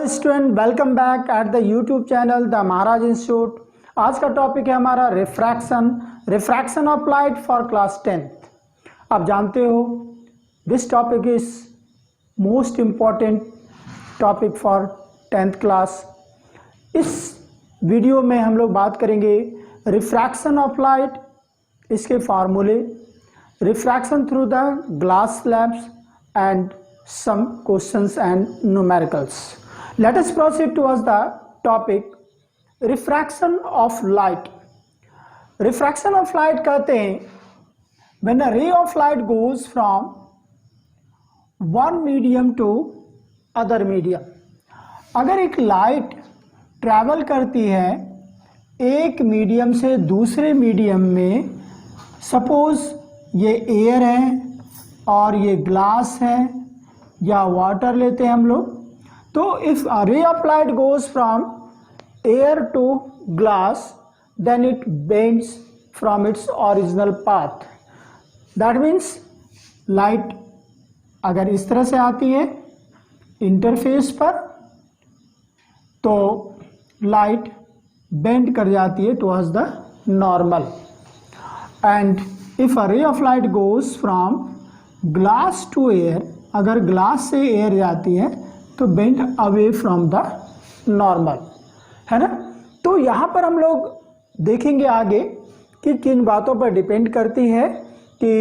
Student, welcome back at the YouTube channel the Maharaj institute. आज का topic है हमारा refraction of light for class 10th। आप जानते हो this topic is most important topic for 10th class. इस video में हम लोग बात करेंगे रिफ्रैक्शन ऑफ लाइट, इसके फार्मूले, refraction through the glass slabs and some questions and numericals. Let us proceed towards the topic refraction of light. Refraction of light कहते हैं when a ray of light goes from one medium to other medium. अगर एक light travel करती है एक medium से दूसरे medium में, सपोज ये एयर है और ये ग्लास है या वाटर लेते हैं हम लोग, तो if a ray of light goes from air to glass then it bends from its original path. That means light अगर इस तरह से आती है इंटरफेस पर तो लाइट बेंड कर जाती है towards the normal, and if a ray of light goes from glass to air, अगर ग्लास से एयर जाती है तो bend away from the normal, है ना। तो यहाँ पर हम लोग देखेंगे आगे कि किन बातों पर डिपेंड करती है कि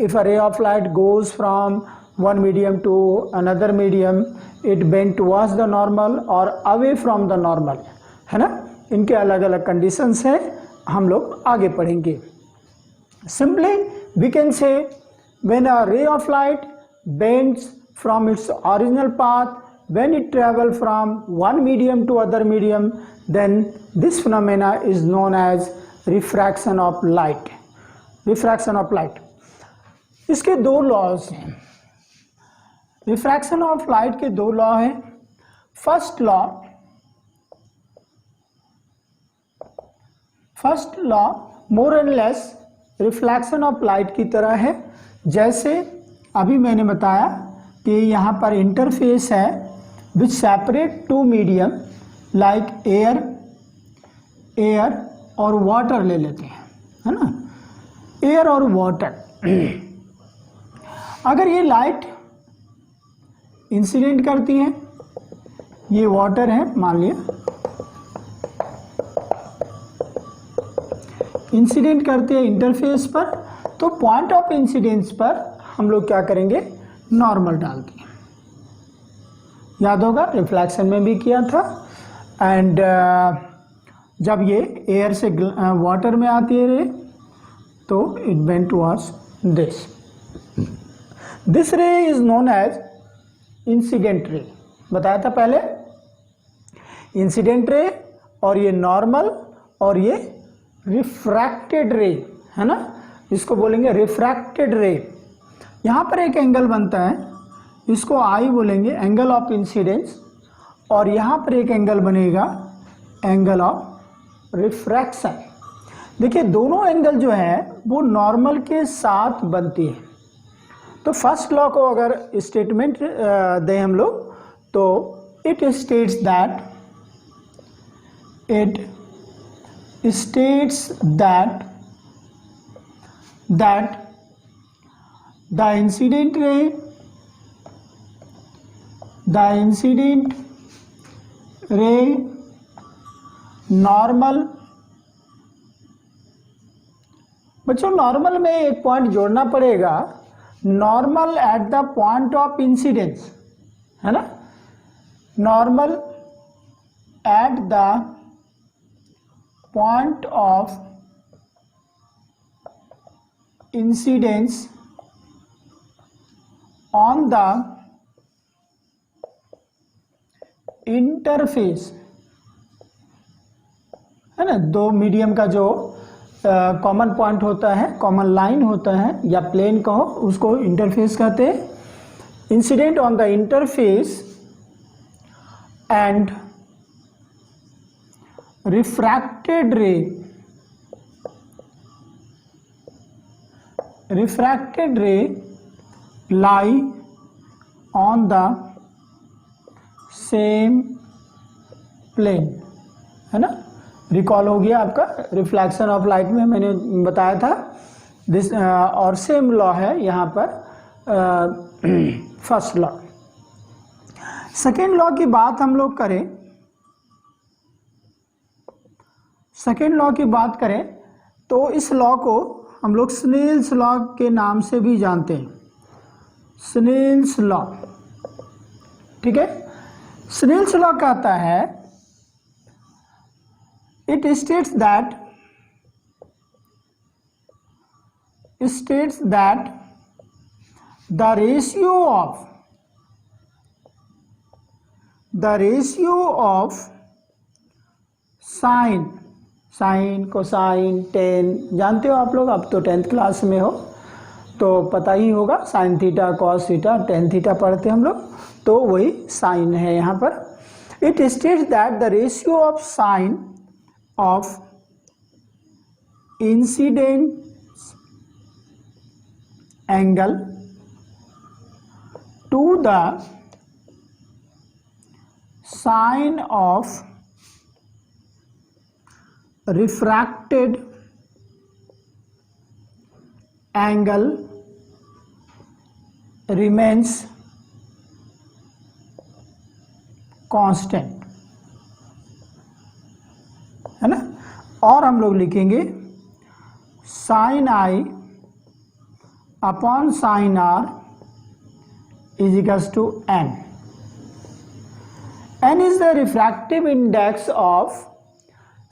if a ray of light goes from one medium to another medium it bend towards the normal और अवे फ्रॉम द नॉर्मल, है ना। इनके अलग अलग कंडीशंस हैं, हम लोग आगे पढ़ेंगे। Simply we can say when a ray of light bends from its original path when it travel from one medium to other medium, then this phenomena is known as refraction of light. Refraction of light, इसके दो laws हैं। Refraction of light के दो law हैं। First law more and less reflection of light की तरह है। जैसे अभी मैंने बताया कि यहाँ पर इंटरफेस है which separate two medium like air और वाटर ले लेते हैं, है ना। एयर और वाटर अगर ये लाइट इंसिडेंट करती है, ये वाटर है मान लिया, इंसिडेंट करती है इंटरफेस पर, तो पॉइंट ऑफ इंसिडेंस पर हम लोग क्या करेंगे, नॉर्मल डालते हैं। याद होगा रिफ्लेक्शन में भी किया था। एंड जब ये एयर से वाटर में आती है रे तो it bend towards this ray is known as incident ray. बताया था पहले, इंसिडेंट रे और ये नॉर्मल और ये रिफ्रैक्टेड रे, है ना। इसको बोलेंगे रिफ्रैक्टेड रे। यहाँ पर एक एंगल बनता है, इसको आई बोलेंगे, एंगल ऑफ इंसिडेंस, और यहाँ पर एक एंगल बनेगा एंगल ऑफ रिफ्रैक्शन। देखिए दोनों एंगल जो है वो नॉर्मल के साथ बनती है। तो फर्स्ट लॉ को अगर स्टेटमेंट दें हम लोग तो it states that the incident ray normal। बच्चों नॉर्मल में एक पॉइंट जोड़ना पड़ेगा, normal at the point of incidence, है ना। Normal at the point of incidence on the interface, है ना। दो मीडियम का जो कॉमन पॉइंट होता है, कॉमन लाइन होता है या प्लेन कहो, उसको इंटरफेस कहते हैं। Incident on the interface and refracted ray lie on the same plane, है ना। रिकॉल हो गया आपका रिफ्लेक्शन ऑफ लाइट में मैंने बताया था दिस, और सेम लॉ है यहाँ पर फर्स्ट लॉ। सेकेंड लॉ की बात हम लोग करें, सेकेंड लॉ की बात करें तो इस लॉ को हम लोग स्नेल्स लॉ के नाम से भी जानते हैं, स्नेल्स लॉ, ठीक है। स्नेल्स लॉ कहता है it states that the ratio of sign cosine ten, जानते हो आप लोग, अब तो 10th क्लास में हो तो पता ही होगा, sine theta cos theta tan theta पढ़ते हम लोग, तो वही साइन है यहाँ पर। It states that the ratio of sine of incident angle to the sine of refracted angle remains constant, है ना। और हम लोग लिखेंगे sine i upon sine r is equals to n. N is the refractive index of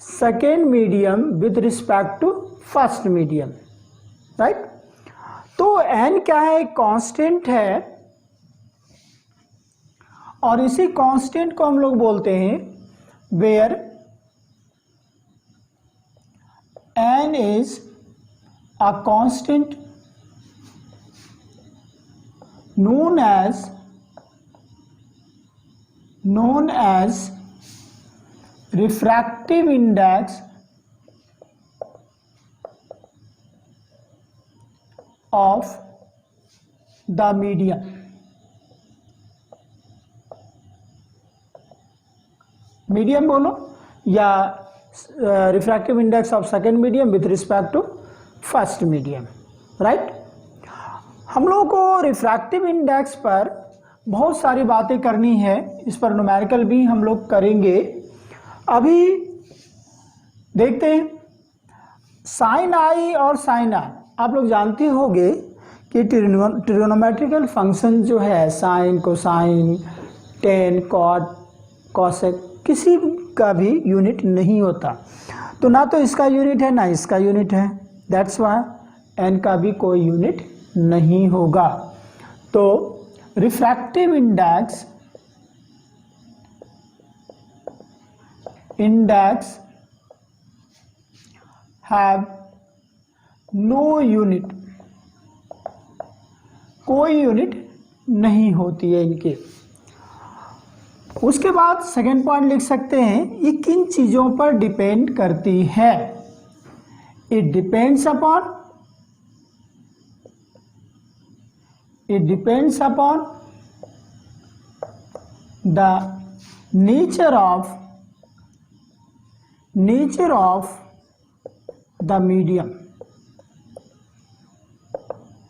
second medium with respect to first medium, right. तो n क्या है, constant है, और इसी कांस्टेंट को हम लोग बोलते हैं where n is a constant known as refractive index of the medium। Medium बोलो या refractive index of second medium with respect to first medium, right. हम लोगों को रिफ्रैक्टिव इंडेक्स पर बहुत सारी बातें करनी है, इस पर न्यूमेरिकल भी हम लोग करेंगे। अभी देखते हैं साइन आई और साइन आर। आप लोग जानते होंगे कि ट्रिग्नोमेट्रिकल फंक्शन जो है sine cosine tan cot cosec किसी का भी यूनिट नहीं होता, तो ना तो इसका यूनिट है ना इसका यूनिट है, दैट्स व्हाई एन का भी कोई यूनिट नहीं होगा। तो refractive index have no unit, कोई यूनिट नहीं होती है इनके। उसके बाद सेकेंड पॉइंट लिख सकते हैं, ये किन चीजों पर डिपेंड करती है। It depends upon the nature of the medium,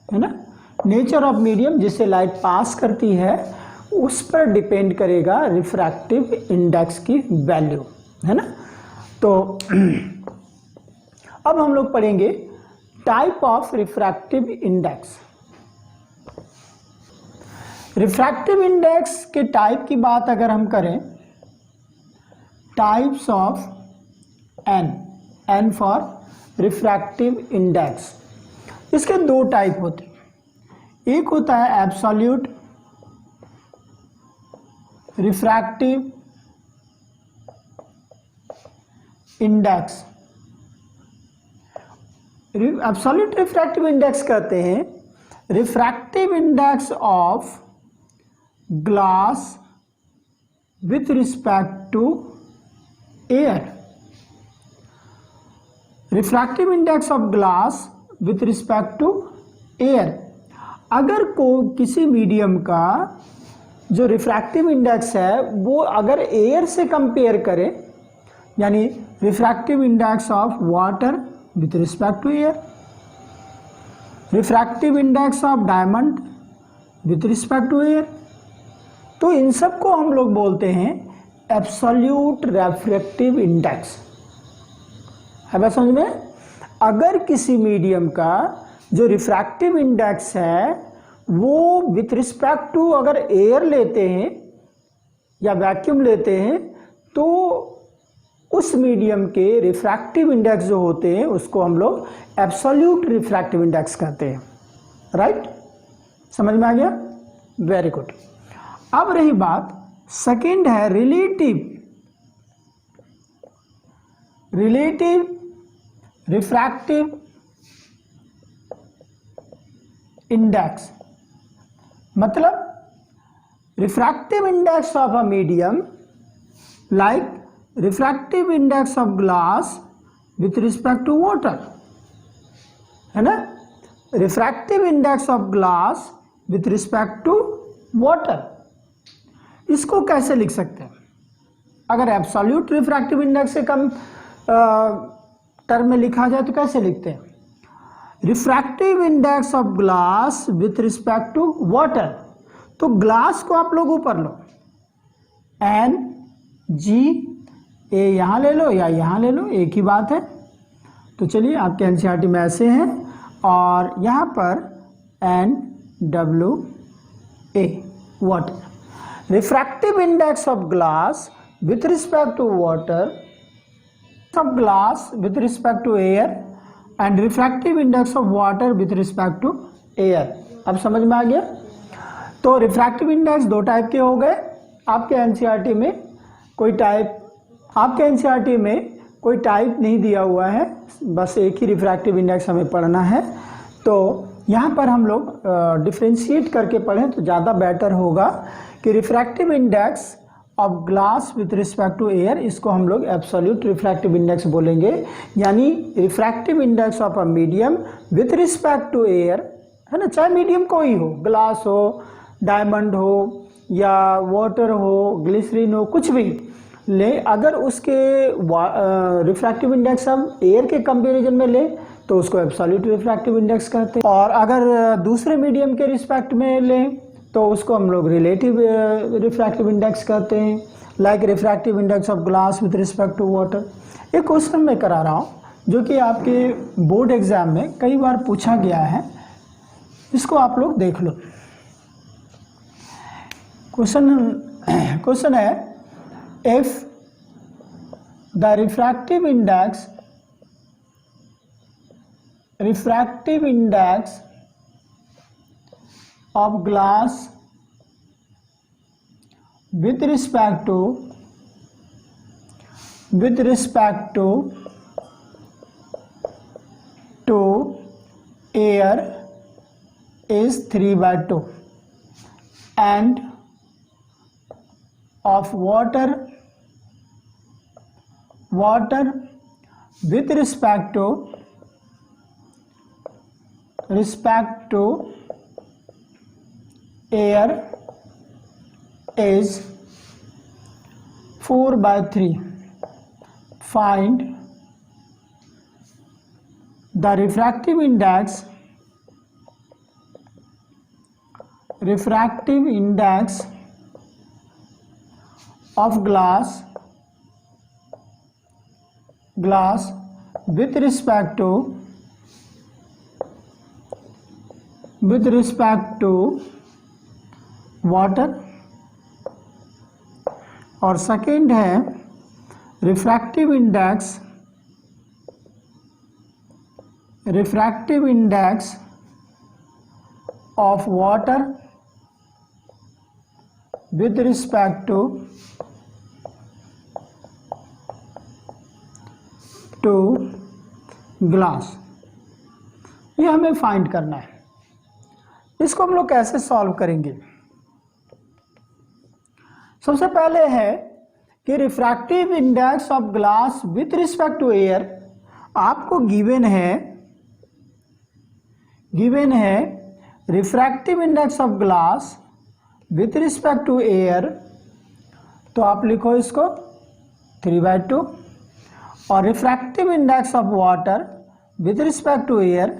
है ना। नेचर ऑफ मीडियम जिससे लाइट पास करती है उस पर डिपेंड करेगा रिफ्रैक्टिव इंडेक्स की वैल्यू, है ना। तो अब हम लोग पढ़ेंगे type of refractive index. Refractive index के टाइप की बात अगर हम करें, types of n for refractive index, इसके दो टाइप होते हैं। एक होता है absolute refractive index. Absolute refractive index कहते हैं refractive index of glass with respect to air. Refractive index of glass with respect to air. अगर किसी मीडियम का जो रिफ्रैक्टिव इंडेक्स है वो अगर एयर से कंपेयर करें, यानी refractive index of water with respect to air, refractive index of diamond with respect to air, तो इन सब को हम लोग बोलते हैं एब्सोल्यूट रिफ्रैक्टिव इंडेक्स। है बात समझ में? अगर किसी मीडियम का जो रिफ्रैक्टिव इंडेक्स है वो विथ रिस्पेक्ट टू अगर एयर लेते हैं या वैक्यूम लेते हैं, तो उस मीडियम के रिफ्रैक्टिव इंडेक्स जो होते हैं उसको हम लोग एब्सोल्यूट रिफ्रैक्टिव इंडेक्स कहते हैं। राइट? समझ में आ गया? Very good. अब रही बात सेकेंड है रिलेटिव रिफ्रैक्टिव इंडेक्स। मतलब refractive index of a medium like refractive index of glass with respect to water, है ना? Refractive index of glass with respect to water, इसको कैसे लिख सकते हैं? अगर एब्सोल्यूट रिफ्रैक्टिव इंडेक्स से कम टर्म में लिखा जाए तो कैसे लिखते हैं? Refractive index of glass with respect to water, तो ग्लास को आप लोग ऊपर लो, एन जी ए यहाँ ले लो या यहाँ ले लो, एक ही बात है। तो चलिए आपके एनसीईआरटी में ऐसे हैं, और यहाँ पर एन डब्ल्यू a water. Refractive index of glass with respect to water, of glass with respect to air, and refractive index of water with respect to air. अब समझ में आ गया? तो रिफ्रैक्टिव इंडेक्स दो टाइप के हो गए आपके एनसीईआरटी में। आपके एनसीईआरटी में कोई टाइप नहीं दिया हुआ है, बस एक ही रिफ्रैक्टिव इंडेक्स हमें पढ़ना है। तो यहाँ पर हम लोग डिफ्रेंशिएट करके पढ़ें तो ज़्यादा बेटर होगा कि refractive index of glass with respect to air, इसको हम लोग एब्सोल्यूट रिफ्रैक्टिव इंडेक्स बोलेंगे। यानी refractive index of a medium with respect to air, है ना? चाहे मीडियम कोई हो, ग्लास हो, डायमंड हो या वाटर हो, ग्लिसरीन हो, कुछ भी ले, अगर उसके रिफ्रैक्टिव इंडेक्स हम एयर के कंपैरिजन में ले तो उसको एब्सोल्यूट रिफ्रैक्टिव इंडेक्स कहते हैं, और अगर दूसरे मीडियम के रिस्पेक्ट में लें तो उसको हम लोग रिलेटिव रिफ्रैक्टिव इंडेक्स कहते हैं, like refractive index of glass with respect to water. एक क्वेश्चन मैं करा रहा हूँ जो कि आपके बोर्ड एग्जाम में कई बार पूछा गया है, इसको आप लोग देख लो। क्वेश्चन है, if the refractive index of glass with respect to air is 3/2 and of water with respect to air is 4/3. Find the refractive index of glass with respect to water, और सेकेंड है refractive index of water with respect to glass. ये हमें find करना है। इसको हम लोग कैसे सॉल्व करेंगे? सबसे पहले है कि refractive index of glass with respect to air आपको गिवन है refractive index of glass with respect to air, तो आप लिखो इसको 3/2, और refractive index of water with respect to air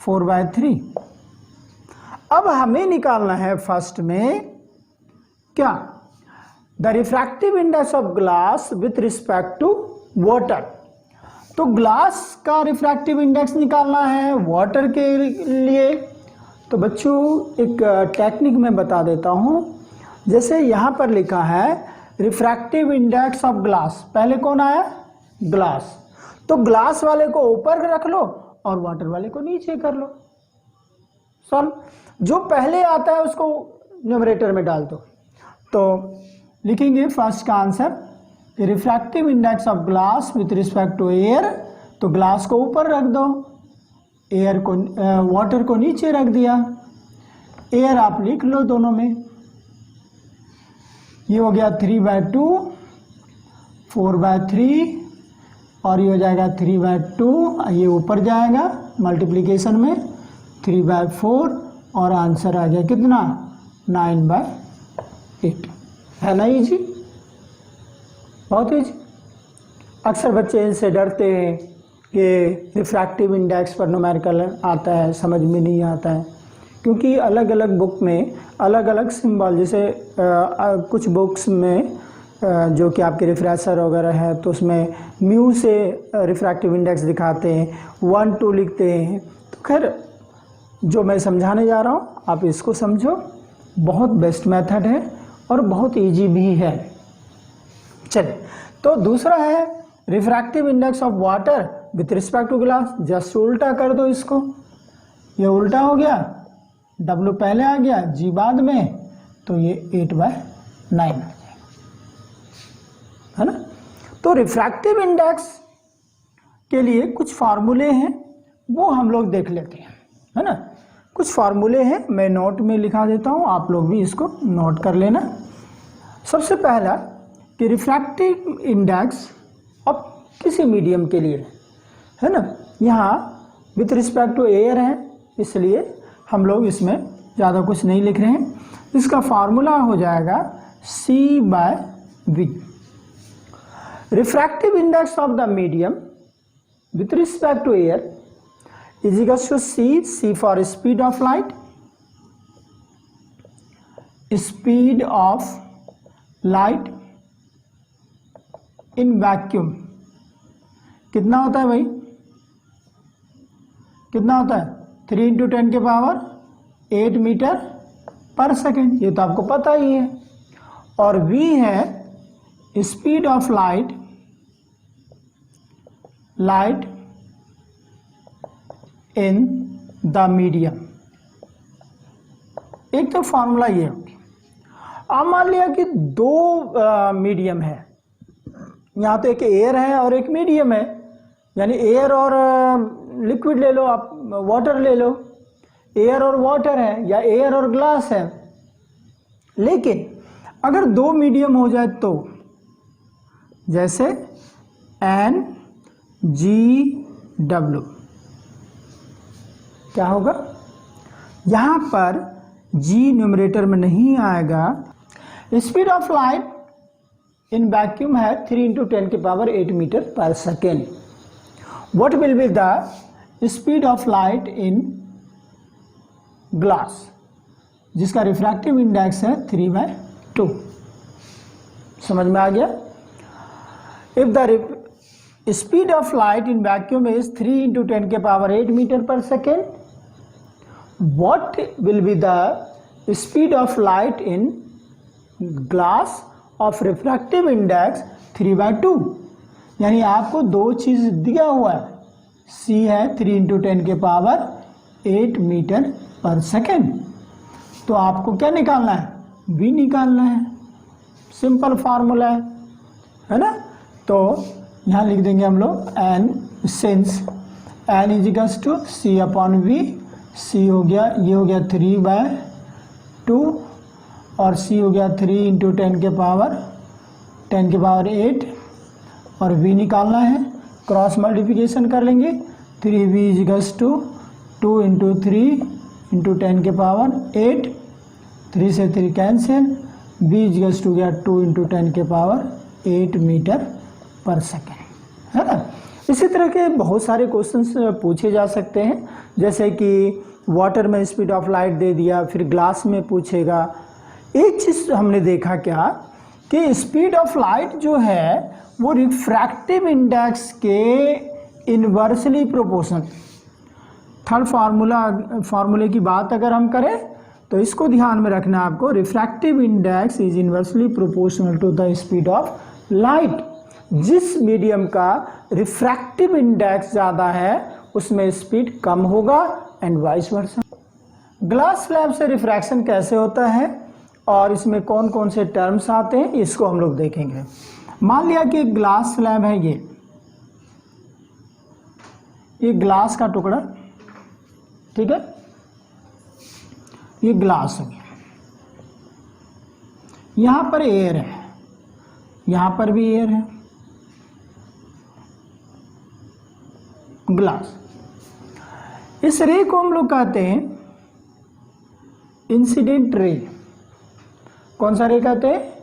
4/3। अब हमें निकालना है फर्स्ट में क्या, the refractive index of glass with respect to water. तो ग्लास का रिफ्रैक्टिव इंडेक्स निकालना है वाटर के लिए। तो बच्चों एक टेक्निक मैं बता देता हूँ। जैसे यहाँ पर लिखा है रिफ्रैक्टिव इंडेक्स ऑफ ग्लास, पहले कौन आया, ग्लास, तो ग्लास वाले को ऊपर रख लो और वाटर वाले को नीचे कर लो, सॉल्व। जो पहले आता है उसको न्यूमरेटर में डाल दो। तो लिखेंगे फर्स्ट का answer, refractive index of glass with respect to air, तो ग्लास को ऊपर रख दो, एयर को वाटर को नीचे रख दिया। एयर आप लिख लो दोनों में, ये हो गया 3/2, 4/3, और ये हो जाएगा 3/2, ये ऊपर जाएगा मल्टीप्लिकेशन में 3/4, और आंसर आ गया कितना, 9/8। है ना इजी, बहुत इजी। अक्सर बच्चे इनसे डरते हैं कि रिफ्रैक्टिव इंडेक्स पर न्यूमेरिकल आता है, समझ में नहीं आता है, क्योंकि अलग अलग बुक में अलग अलग सिंबल, जैसे कुछ बुक्स में जो कि आपके रिफ्रेशर वगैरह है तो उसमें म्यू से रिफ्रैक्टिव इंडेक्स दिखाते हैं, 1 2 लिखते हैं। तो खैर जो मैं समझाने जा रहा हूँ आप इसको समझो, बहुत बेस्ट मेथड है और बहुत इजी भी है। चलिए, तो दूसरा है refractive index of water with respect to glass. Just उल्टा कर दो इसको, ये उल्टा हो गया, W पहले आ गया, G बाद में, तो ये 8/9 आ जाएगा, है ना। तो रिफ्रैक्टिव इंडेक्स के लिए कुछ फार्मूले हैं, वो हम लोग देख लेते हैं, है ना। कुछ फार्मूले हैं, मैं नोट में लिखा देता हूँ, आप लोग भी इसको नोट कर लेना। सबसे पहला कि रिफ्रैक्टिव इंडेक्स अब किसी मीडियम के लिए, है ना, यहाँ विथ रिस्पेक्ट टू एयर है, इसलिए हम लोग इसमें ज़्यादा कुछ नहीं लिख रहे हैं। इसका फार्मूला हो जाएगा C/V। Refractive index of the medium with respect to air is equals to C for speed of light, speed of light in vacuum कितना होता है भाई, कितना होता है, 3 × 10⁸ मीटर पर सेकेंड, ये तो आपको पता ही है। और V है speed of light in the medium. एक तो फॉर्मूला ये हो गया। अब मान लिया कि दो मीडियम है, यहाँ तो एक एयर है और एक मीडियम है, यानी एयर और लिक्विड ले लो आप, वाटर ले लो, एयर और वाटर है या एयर और ग्लास है। लेकिन अगर दो मीडियम हो जाए तो जैसे NGW क्या होगा, यहाँ पर G न्यूमरेटर में नहीं आएगा। Speed of light in vacuum है 3 × 10⁸ मीटर पर second. What will be the speed of light in glass, जिसका रिफ्रैक्टिव इंडेक्स है 3/2। समझ में आ गया। If the speed of light in vacuum is 3 × 10⁸ metre पर second, what will be the speed of light in glass of refractive index 3/2। यानी आपको दो चीज दिया हुआ है, C है 3 × 10⁸ मीटर पर सेकेंड, तो आपको क्या निकालना है, V निकालना है। सिंपल फार्मूला है ना। तो यहाँ लिख देंगे हम लोग N, since N = C/V। C हो गया, ये हो गया 3/2 और C हो गया 3 × 10⁸ और V निकालना है, क्रॉस मल्टीप्लिकेशन कर लेंगे। 3V = 2 × 3 × 10⁸, 3 से 3 कैंसिल, v इक्वल्स टू गया 2 × 10⁸ मीटर पर सेकेंड, है ना। इसी तरह के बहुत सारे क्वेश्चंस पूछे जा सकते हैं, जैसे कि वाटर में स्पीड ऑफ लाइट दे दिया, फिर ग्लास में पूछेगा। एक चीज़ हमने देखा क्या कि स्पीड ऑफ लाइट जो है वो रिफ्रैक्टिव इंडेक्स के इन्वर्सली प्रोपोर्शनल। थर्ड फार्मूले की बात अगर हम करें तो इसको ध्यान में रखना है आपको, refractive index is inversely proportional to the speed of light. जिस मीडियम का रिफ्रैक्टिव इंडेक्स ज़्यादा है उसमें स्पीड कम होगा and vice versa. Glass slab से रिफ्रैक्शन कैसे होता है और इसमें कौन कौन से टर्म्स आते हैं इसको हम लोग देखेंगे। मान लिया कि ग्लास स्लैब है, ये ग्लास का टुकड़ा, ठीक है, ये ग्लास है, यहां पर एयर है, यहां पर भी एयर है, ग्लास। इस रे को हम लोग कहते हैं इंसिडेंट रे। कौन सा रे कहते हैं?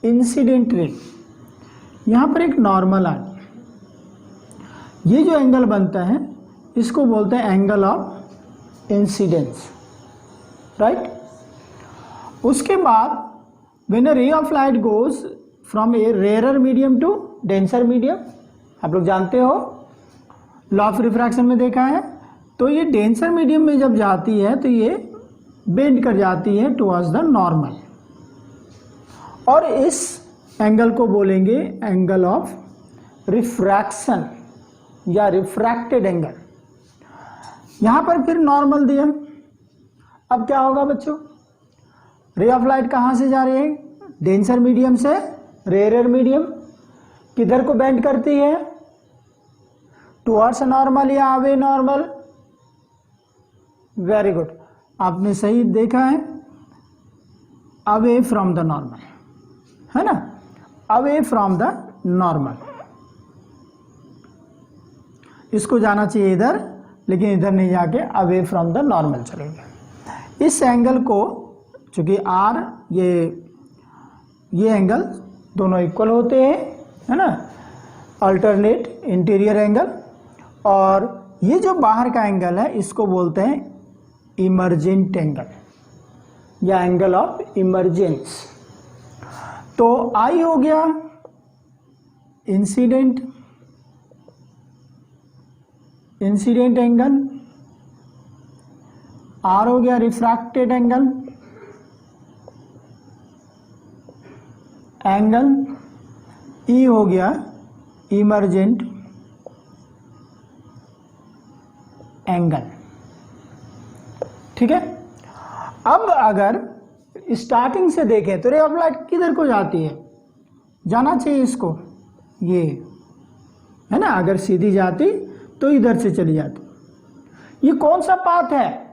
Incident ray. यहां पर एक नॉर्मल आ गया, ये जो एंगल बनता है इसको बोलते हैं एंगल ऑफ इंसिडेंस, राइट। उसके बाद when a ray of light goes from a rare medium to denser medium, आप लोग जानते हो लॉ ऑफ रिफ्रैक्शन में देखा है, तो ये डेंसर मीडियम में जब जाती है तो ये बेंड कर जाती है टुवर्ड्स द नॉर्मल, और इस एंगल को बोलेंगे एंगल ऑफ रिफ्रैक्शन या रिफ्रैक्टेड एंगल। यहां पर फिर नॉर्मल दिया। अब क्या होगा बच्चों, रे ऑफ लाइट कहां से जा रही है? डेंसर मीडियम से रेयर मीडियम। किधर को बेंड करती है? टुवर्ड्स नॉर्मल या अवे नॉर्मल? वेरी गुड, आपने सही देखा है, अवे फ्रॉम द नॉर्मल, है ना, अवे फ्रॉम द नॉर्मल। इसको जाना चाहिए इधर, लेकिन इधर नहीं जाके अवे फ्रॉम द नॉर्मल चलेगा। इस एंगल को, चूंकि आर ये एंगल दोनों इक्वल होते हैं, है ना, अल्टरनेट इंटीरियर एंगल, और ये जो बाहर का एंगल है इसको बोलते हैं इमर्जेंट एंगल या एंगल ऑफ इमर्जेंस। तो आई हो गया इंसिडेंट एंगल, आर हो गया रिफ्रैक्टेड एंगल, ई हो गया इमर्जेंट एंगल, ठीक है। अब अगर स्टार्टिंग से देखें तो रे ऑफ लाइट किधर को जाती है? जाना चाहिए इसको, ये है ना, अगर सीधी जाती तो इधर से चली जाती। ये कौन सा पाथ है?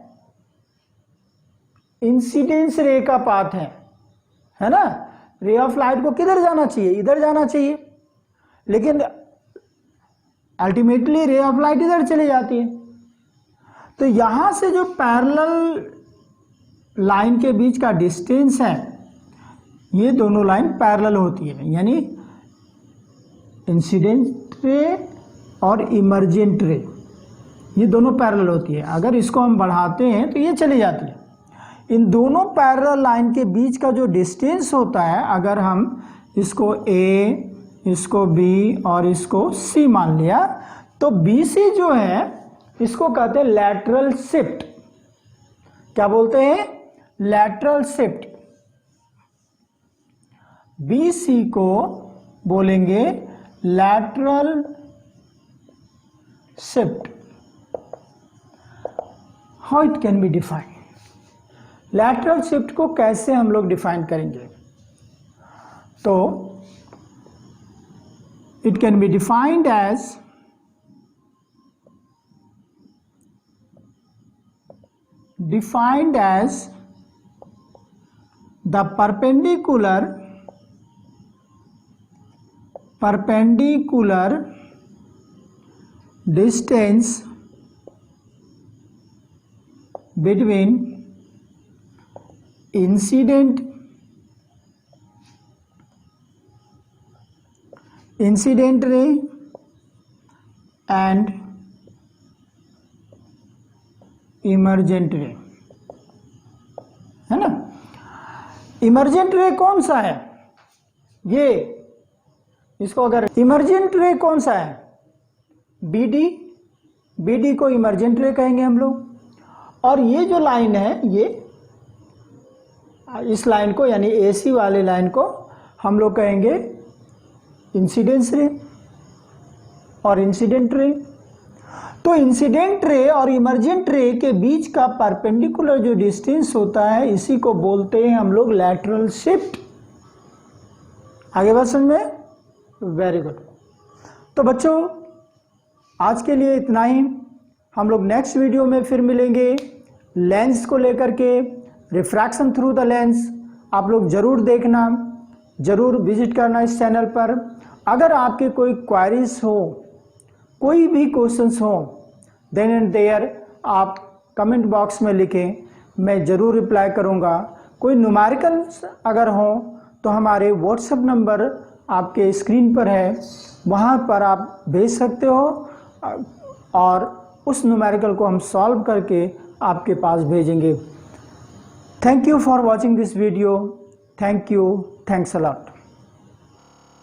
इंसिडेंस रे का पाथ है ना। रे ऑफ लाइट को किधर जाना चाहिए? इधर जाना चाहिए, लेकिन अल्टीमेटली रे ऑफ लाइट इधर चली जाती है। तो यहां से जो पैरेलल लाइन के बीच का डिस्टेंस है, ये दोनों लाइन पैरेलल होती है, यानी इंसिडेंट रे और इमर्जेंट रे, ये दोनों पैरेलल होती है। अगर इसको हम बढ़ाते हैं तो ये चली जाती है। इन दोनों पैरेलल लाइन के बीच का जो डिस्टेंस होता है, अगर हम इसको A, इसको B और इसको C मान लिया, तो BC जो है इसको कहते हैं लैटरल शिफ्ट। क्या बोलते हैं? Lateral shift. BC को बोलेंगे lateral shift. How it can be defined? Lateral shift को कैसे हम लोग डिफाइन करेंगे? तो it can be defined as the perpendicular distance between incident ray and emergent ray, है ना। इमर्जेंट रे कौन सा है, ये इसको अगर इमर्जेंट रे कौन सा है, बीडी को इमर्जेंट रे कहेंगे हम लोग। और ये जो लाइन है, ये इस लाइन को यानी एसी वाले लाइन को हम लोग कहेंगे इंसिडेंस रे और इंसिडेंट रे। तो इंसिडेंट रे और इमर्जेंट रे के बीच का परपेंडिकुलर जो डिस्टेंस होता है, इसी को बोलते हैं हम लोग लैटरल शिफ्ट। आगे बात समझ में? Very good. तो बच्चों आज के लिए इतना ही। हम लोग नेक्स्ट वीडियो में फिर मिलेंगे लेंस को लेकर के, रिफ्रैक्शन थ्रू द लेंस। आप लोग जरूर देखना, जरूर विजिट करना इस चैनल पर। अगर आपके कोई क्वारीज हो, कोई भी क्वेश्चंस हो, देन एंड देयर आप कमेंट बॉक्स में लिखें, मैं ज़रूर रिप्लाई करूंगा। कोई न्यूमेरिकल्स अगर हो तो हमारे व्हाट्सएप नंबर आपके स्क्रीन पर है, वहां पर आप भेज सकते हो और उस न्यूमेरिकल को हम सॉल्व करके आपके पास भेजेंगे। Thank you for watching this video. Thank you, thanks a lot.